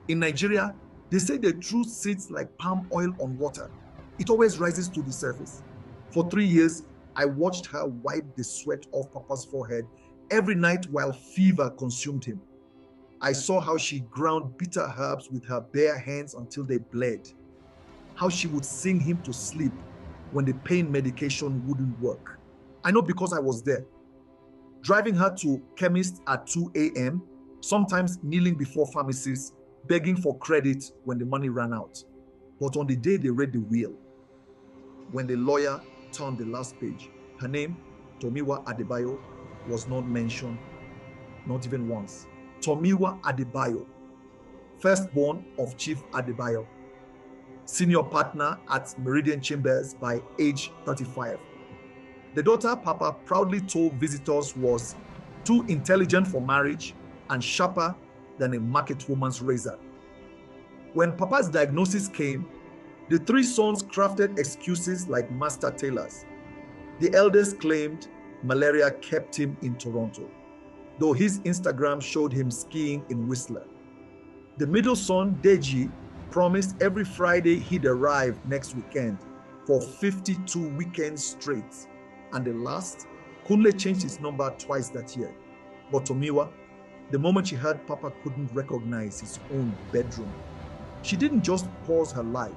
In Nigeria, they say the truth sits like palm oil on water. It always rises to the surface. For 3 years, I watched her wipe the sweat off Papa's forehead every night while fever consumed him. I saw how she ground bitter herbs with her bare hands until they bled. How she would sing him to sleep when the pain medication wouldn't work. I know because I was there. Driving her to chemists at 2 a.m., sometimes kneeling before pharmacies, begging for credit when the money ran out. But on the day they read the will, when the lawyer turned the last page, her name, Tomiwa Adebayo, was not mentioned, not even once. Tomiwa Adebayo, firstborn of Chief Adebayo, senior partner at Meridian Chambers by age 35. The daughter Papa proudly told visitors was too intelligent for marriage and sharper than a market woman's razor. When Papa's diagnosis came, the three sons crafted excuses like master tailors. The eldest claimed malaria kept him in Toronto, though his Instagram showed him skiing in Whistler. The middle son, Deji, promised every Friday he'd arrive next weekend for 52 weekends straight. And the last, Kunle changed his number twice that year. But Tomiwa, the moment she heard Papa couldn't recognize his own bedroom, she didn't just pause her life.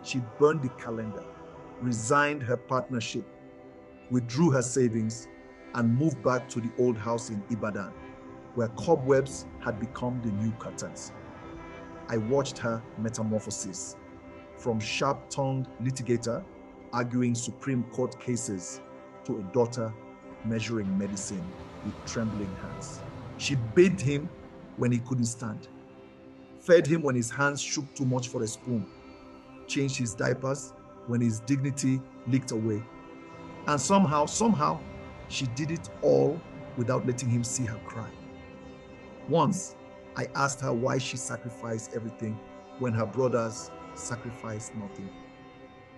She burned the calendar, resigned her partnership, withdrew her savings, and moved back to the old house in Ibadan, where cobwebs had become the new curtains. I watched her metamorphosis, from sharp-tongued litigator arguing Supreme Court cases to a daughter measuring medicine with trembling hands. She bathed him when he couldn't stand, fed him when his hands shook too much for a spoon, changed his diapers when his dignity leaked away. And somehow, she did it all without letting him see her cry. Once, I asked her why she sacrificed everything when her brothers sacrificed nothing.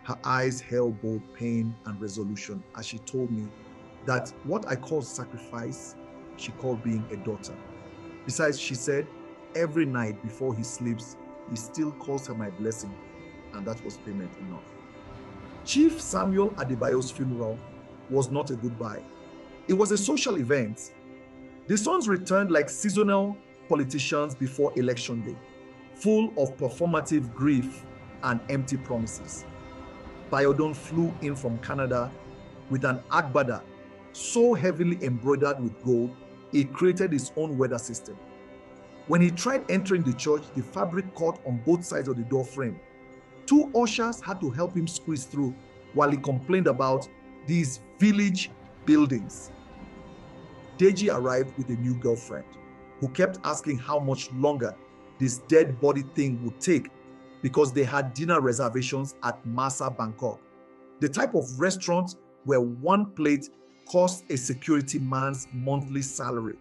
Her eyes held both pain and resolution as she told me that what I call sacrifice, she called being a daughter. Besides, she said, every night before he sleeps, he still calls her my blessing, and that was payment enough. Chief Samuel Adebayo's funeral was not a goodbye. It was a social event. The sons returned like seasonal politicians before election day, full of performative grief and empty promises. Bayodun flew in from Canada with an agbada so heavily embroidered with gold, he created his own weather system. When he tried entering the church, the fabric caught on both sides of the door frame. Two ushers had to help him squeeze through while he complained about these village buildings. Deji arrived with a new girlfriend who kept asking how much longer this dead body thing would take because they had dinner reservations at Masa Bangkok, the type of restaurant where one plate cost a security man's monthly salary.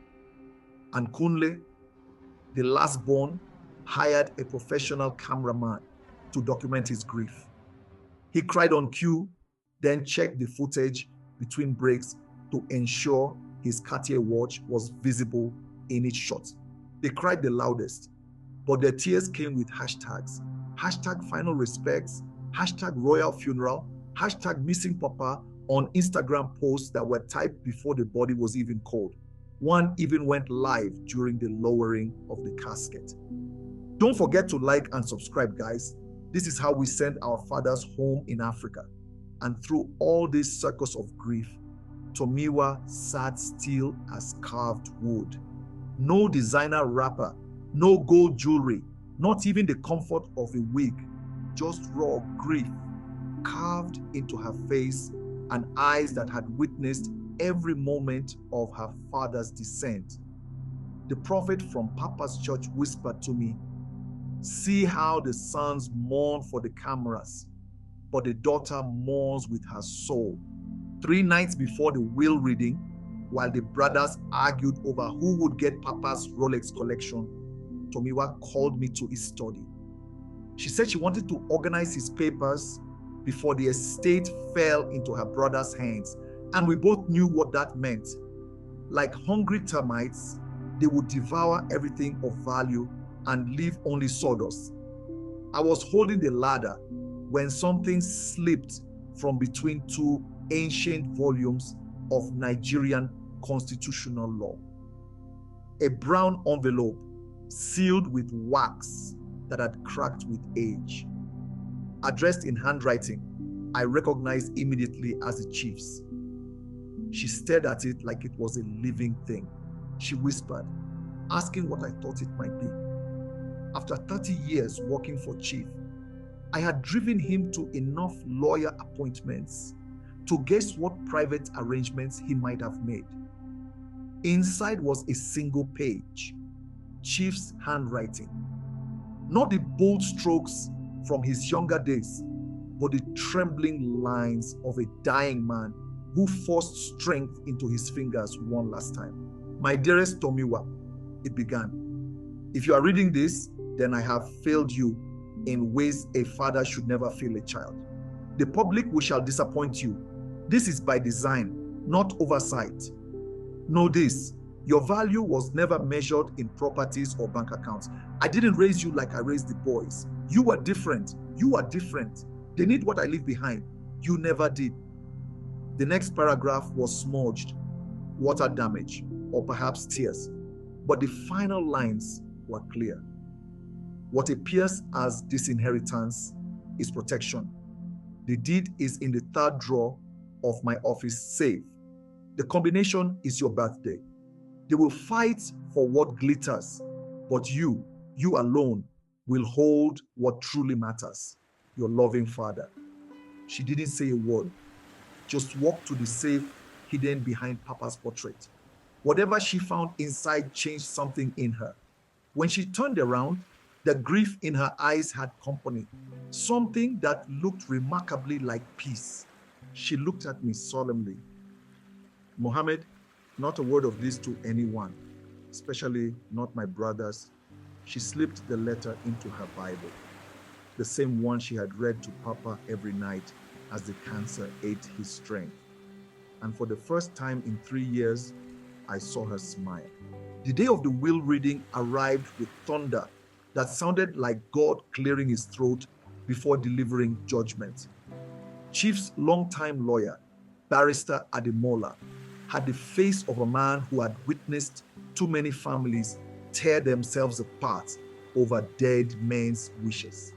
And Kunle, the last born, hired a professional cameraman to document his grief. He cried on cue, then checked the footage between breaks to ensure his Cartier watch was visible in each shot. They cried the loudest, but their tears came with hashtags. Hashtag final respects, hashtag royal funeral, hashtag missing papa on Instagram posts that were typed before the body was even cold. One even went live during the lowering of the casket. Don't forget to like and subscribe, guys. This is how we send our fathers home in Africa. And through all this circus of grief, Tomiwa sat still as carved wood. No designer wrapper, no gold jewelry, not even the comfort of a wig, just raw grief carved into her face and eyes that had witnessed every moment of her father's descent. The prophet from Papa's church whispered to me, "See how the sons mourn for the cameras, but the daughter mourns with her soul." 3 nights before the will reading, while the brothers argued over who would get Papa's Rolex collection, Tomiwa called me to his study. She said she wanted to organize his papers before the estate fell into her brother's hands, and we both knew what that meant. Like hungry termites, they would devour everything of value and leave only sawdust. I was holding the ladder when something slipped from between two ancient volumes of Nigerian constitutional law. A brown envelope sealed with wax that had cracked with age. Addressed in handwriting I recognized immediately as the chief's. She stared at it like it was a living thing. She whispered, asking what I thought it might be. After 30 years working for Chief, I had driven him to enough lawyer appointments to guess what private arrangements he might have made. Inside was a single page, Chief's handwriting. Not the bold strokes from his younger days, but the trembling lines of a dying man who forced strength into his fingers one last time. My dearest Tomiwa, it began. If you are reading this, then I have failed you in ways a father should never fail a child. The public we shall disappoint you. This is by design, not oversight. Know this, your value was never measured in properties or bank accounts. I didn't raise you like I raised the boys. You are different. You are different. They need what I leave behind. You never did. The next paragraph was smudged, water damage, or perhaps tears. But the final lines were clear. What appears as disinheritance is protection. The deed is in the third drawer of my office safe. The combination is your birthday. They will fight for what glitters, but you alone, will hold what truly matters. Your loving father. She didn't say a word, just walked to the safe hidden behind Papa's portrait. Whatever she found inside changed something in her. When she turned around, the grief in her eyes had company, something that looked remarkably like peace. She looked at me solemnly. Mohammed, not a word of this to anyone, especially not my brothers. She slipped the letter into her Bible, the same one she had read to Papa every night as the cancer ate his strength. And for the first time in 3 years, I saw her smile. The day of the will reading arrived with thunder that sounded like God clearing his throat before delivering judgment. Chief's longtime lawyer, Barrister Ademola, had the face of a man who had witnessed too many families tear themselves apart over dead men's wishes.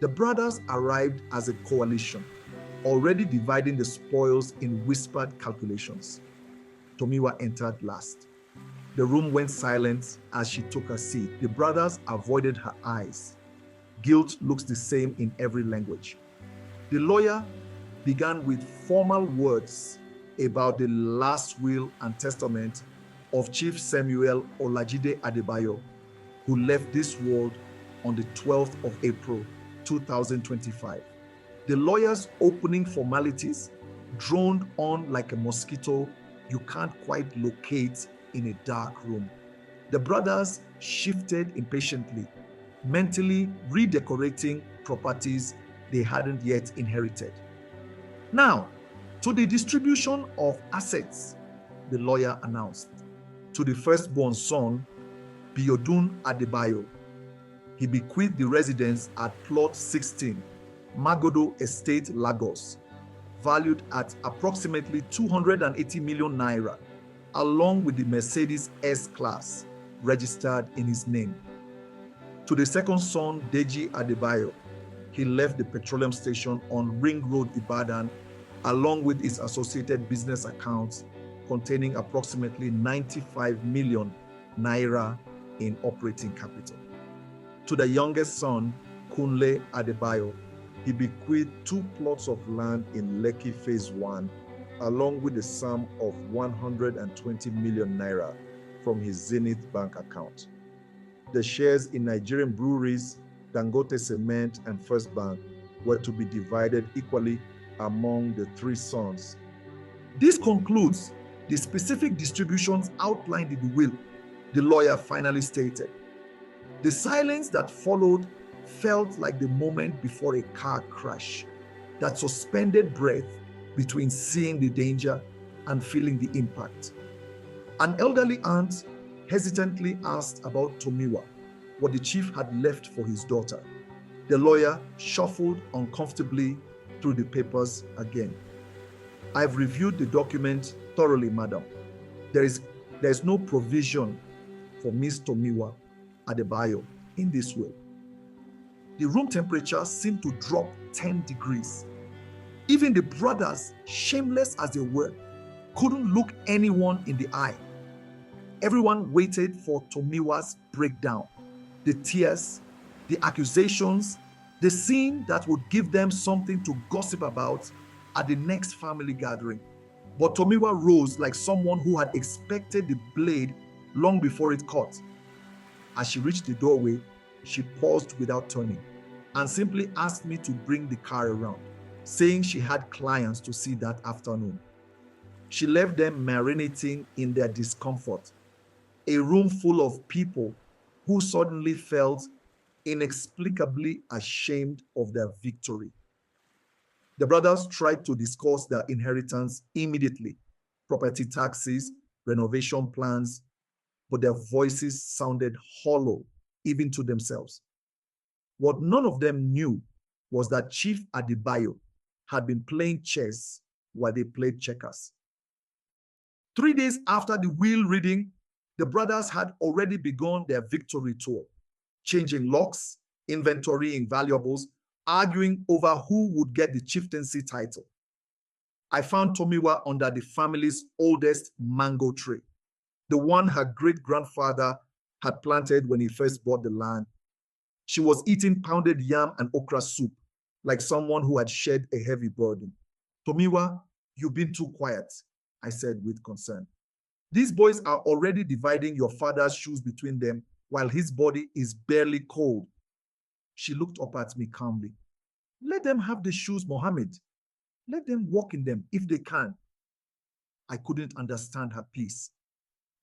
The brothers arrived as a coalition, already dividing the spoils in whispered calculations. Tomiwa entered last. The room went silent as she took her seat. The brothers avoided her eyes. Guilt looks the same in every language. The lawyer began with formal words about the last will and testament of Chief Samuel Olajide Adebayo, who left this world on the 12th of April, 2025. The lawyer's opening formalities droned on like a mosquito you can't quite locate in a dark room. The brothers shifted impatiently, mentally redecorating properties they hadn't yet inherited. Now, to the distribution of assets, the lawyer announced. To the firstborn son, Biodun Adebayo, he bequeathed the residence at Plot 16, Magodo Estate, Lagos, valued at approximately 280 million naira, along with the Mercedes S-Class registered in his name. To the second son, Deji Adebayo, he left the petroleum station on Ring Road, Ibadan, along with his associated business accounts containing approximately 95 million naira in operating capital. To the youngest son, Kunle Adebayo, he bequeathed 2 plots of land in Lekki Phase 1, along with the sum of 120 million naira from his Zenith Bank account. The shares in Nigerian breweries, Dangote Cement, and First Bank were to be divided equally among the 3 sons. This concludes the specific distributions outlined in the will, the lawyer finally stated. The silence that followed felt like the moment before a car crash, that suspended breath between seeing the danger and feeling the impact. An elderly aunt hesitantly asked about Tomiwa. what the chief had left for his daughter. The lawyer shuffled uncomfortably through the papers again. I've reviewed the document thoroughly, madam. There is no provision for Miss Tomiwa Adebayo in this will. The room temperature seemed to drop 10 degrees. Even the brothers, shameless as they were, couldn't look anyone in the eye. Everyone waited for Tomiwa's breakdown, the tears, the accusations, the scene that would give them something to gossip about at the next family gathering. But Tomiwa rose like someone who had expected the blade long before it cut. As she reached the doorway, she paused without turning and simply asked me to bring the car around, saying she had clients to see that afternoon. She left them marinating in their discomfort, a room full of people who suddenly felt inexplicably ashamed of their victory. The brothers tried to discuss their inheritance immediately, property taxes, renovation plans, but their voices sounded hollow even to themselves. What none of them knew was that Chief Adebayo had been playing chess while they played checkers. 3 days after the will reading, the brothers had already begun their victory tour, changing locks, inventorying valuables, arguing over who would get the chieftaincy title. I found Tomiwa under the family's oldest mango tree, the one her great-grandfather had planted when he first bought the land. She was eating pounded yam and okra soup like someone who had shed a heavy burden. Tomiwa, you've been too quiet, I said with concern. These boys are already dividing your father's shoes between them while his body is barely cold. She looked up at me calmly. Let them have the shoes, Mohammed. Let them walk in them if they can. I couldn't understand her peace.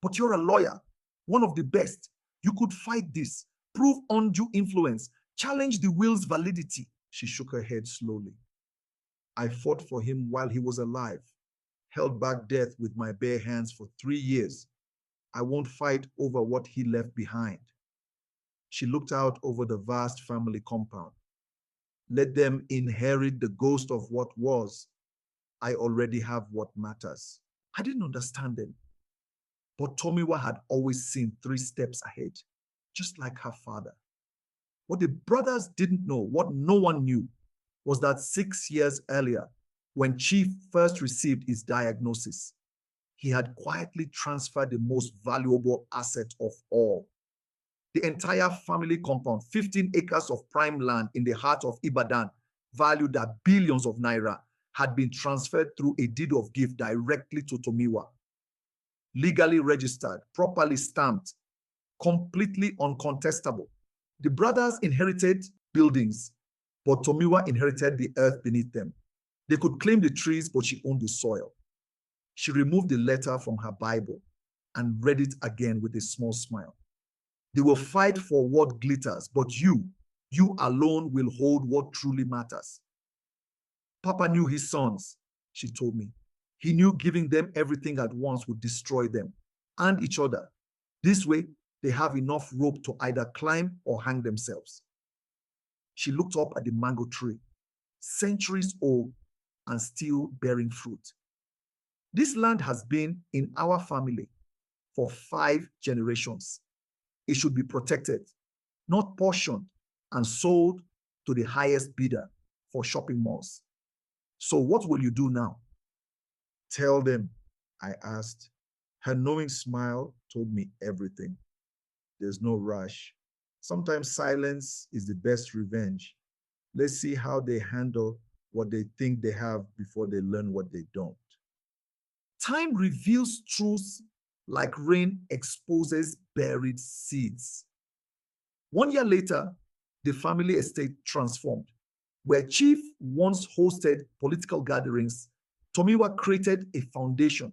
But you're a lawyer, one of the best. You could fight this, prove undue influence, challenge the will's validity. She shook her head slowly. I fought for him while he was alive, held back death with my bare hands for 3 years. I won't fight over what he left behind. She looked out over the vast family compound. Let them inherit the ghost of what was. I already have what matters. I didn't understand them. But Tomiwa had always seen 3 steps ahead, just like her father. What the brothers didn't know, what no one knew, was that 6 years earlier, when Chief first received his diagnosis, he had quietly transferred the most valuable asset of all. The entire family compound, 15 acres of prime land in the heart of Ibadan, valued at billions of naira, had been transferred through a deed of gift directly to Tomiwa. Legally registered, properly stamped, completely uncontestable. The brothers inherited buildings, but Tomiwa inherited the earth beneath them. They could claim the trees, but she owned the soil. She removed the letter from her Bible and read it again with a small smile. They will fight for what glitters, but you alone will hold what truly matters. Papa knew his sons, she told me. He knew giving them everything at once would destroy them and each other. This way, they have enough rope to either climb or hang themselves. She looked up at the mango tree, centuries old and still bearing fruit. This land has been in our family for 5 generations. It should be protected, not portioned and sold to the highest bidder for shopping malls. So what will you do now? Tell them, I asked. Her knowing smile told me everything. There's no rush. Sometimes silence is the best revenge. Let's see how they handle what they think they have before they learn what they don't. Time reveals truths like rain exposes buried seeds. 1 year later, the family estate transformed. Where Chief once hosted political gatherings, Tomiwa created a foundation,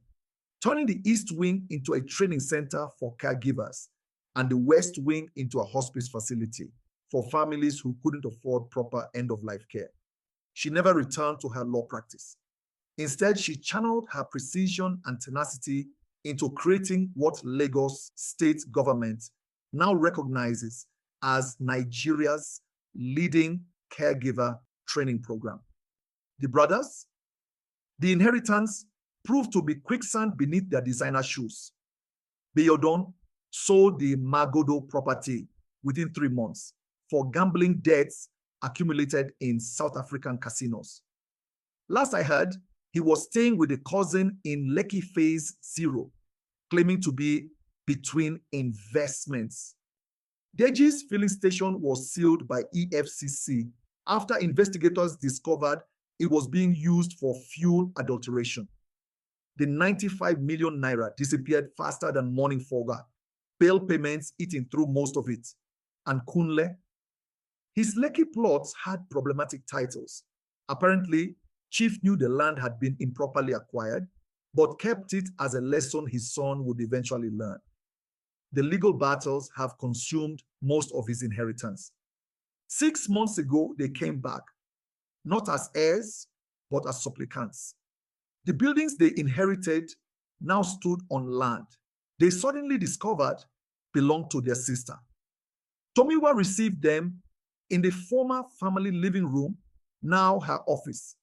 turning the East Wing into a training center for caregivers and the West Wing into a hospice facility for families who couldn't afford proper end-of-life care. She never returned to her law practice. Instead, she channeled her precision and tenacity into creating what Lagos state government now recognizes as Nigeria's leading caregiver training program. The brothers, the inheritance proved to be quicksand beneath their designer shoes. Bayodun sold the Magodo property within 3 months for gambling debts accumulated in South African casinos. Last I heard, he was staying with a cousin in Lekki Phase 0, claiming to be between investments. Deji's filling station was sealed by EFCC after investigators discovered it was being used for fuel adulteration. The 95 million naira disappeared faster than morning fogger, bail payments eating through most of it. And Kunle, his Lekki plots had problematic titles. Apparently, Chief knew the land had been improperly acquired, but kept it as a lesson his son would eventually learn. The legal battles have consumed most of his inheritance. 6 months ago, they came back, not as heirs, but as supplicants. The buildings they inherited now stood on land they suddenly discovered belonged to their sister. Tomiwa received them in the former family living room, now her office.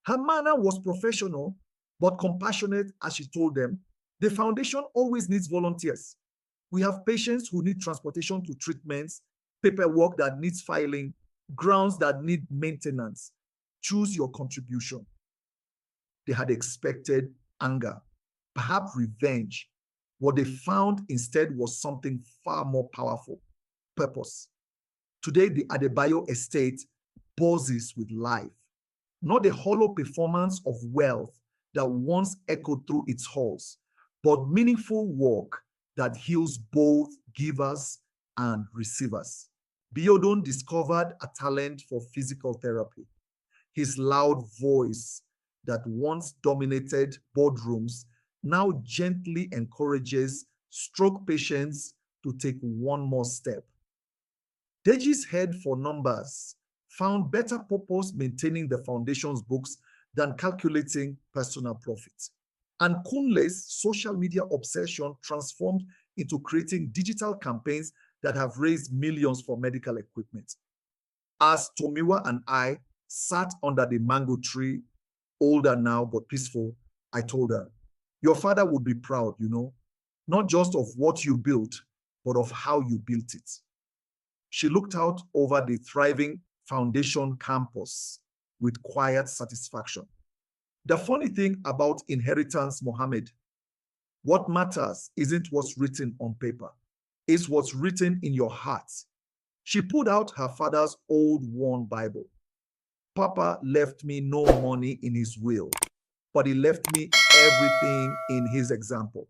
Her manner was professional, but compassionate as she told them, the foundation always needs volunteers. We have patients who need transportation to treatments, paperwork that needs filing, grounds that need maintenance. Choose your contribution. They had expected anger, perhaps revenge. What they found instead was something far more powerful, purpose. Today, the Adebayo estate buzzes with life, not a hollow performance of wealth that once echoed through its halls, but meaningful work that heals both givers and receivers. Biodun discovered a talent for physical therapy. His loud voice that once dominated boardrooms now gently encourages stroke patients to take one more step. Deji's head for numbers found better purpose maintaining the foundation's books than calculating personal profit. And Kunle's social media obsession transformed into creating digital campaigns that have raised millions for medical equipment. As Tomiwa and I sat under the mango tree, older now but peaceful, I told her, your father would be proud, not just of what you built, but of how you built it. She looked out over the thriving foundation campus with quiet satisfaction. The funny thing about inheritance, Mohammed, what matters isn't what's written on paper, it's what's written in your heart. She pulled out her father's old worn Bible. Papa left me no money in his will, but he left me everything in his example.